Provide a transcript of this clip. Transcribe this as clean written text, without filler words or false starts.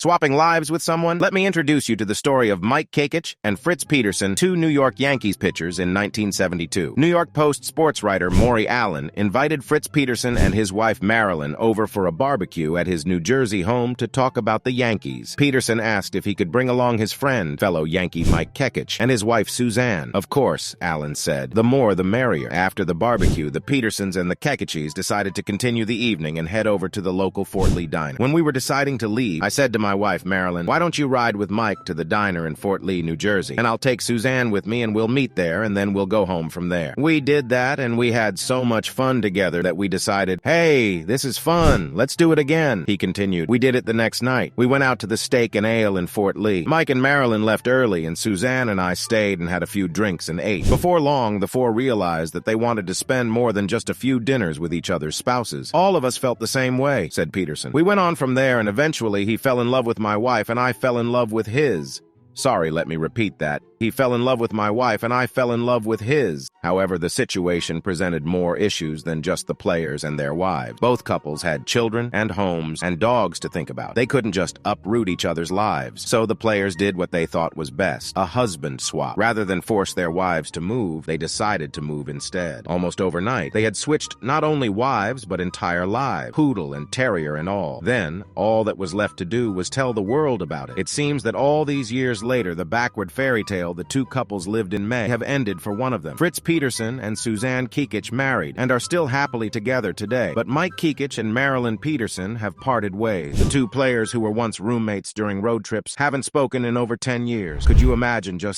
Swapping lives with someone? Let me introduce you to the story of Mike Kakich and Fritz Peterson, two New York Yankees pitchers in 1972. New York Post sports writer Maury Allen invited Fritz Peterson and his wife Marilyn over for a barbecue at his New Jersey home to talk about the Yankees. Peterson asked if he could bring along his friend, fellow Yankee Mike Kakich, and his wife Suzanne. Of course, Allen said. The more the merrier. After the barbecue, the Petersons and the Kakichis decided to continue the evening and head over to the local Fort Lee diner. When we were deciding to leave, I said to my wife, Marilyn, why don't you ride with Mike to the diner in Fort Lee, New Jersey, and I'll take Suzanne with me and we'll meet there and then we'll go home from there. We did that and we had so much fun together that we decided, hey, this is fun. Let's do it again, he continued. We did it the next night. We went out to the Steak and Ale in Fort Lee. Mike and Marilyn left early and Suzanne and I stayed and had a few drinks and ate. Before long, the four realized that they wanted to spend more than just a few dinners with each other's spouses. All of us felt the same way, said Peterson. We went on from there and eventually he fell in love with my wife and I fell in love with his. Sorry, let me repeat that. He fell in love with my wife and I fell in love with his. However, the situation presented more issues than just the players and their wives. Both couples had children and homes and dogs to think about. They couldn't just uproot each other's lives. So the players did what they thought was best, a husband swap. Rather than force their wives to move, they decided to move instead. Almost overnight, they had switched not only wives, but entire lives, poodle and terrier and all. Then, all that was left to do was tell the world about it. It seems that all these years later, the backward fairy tale the two couples lived in may have ended for one of them. Fritz Peterson and Suzanne Kakich married and are still happily together today, but Mike Kakich and Marilyn Peterson have parted ways. The two players who were once roommates during road trips haven't spoken in over 10 years. Could you imagine just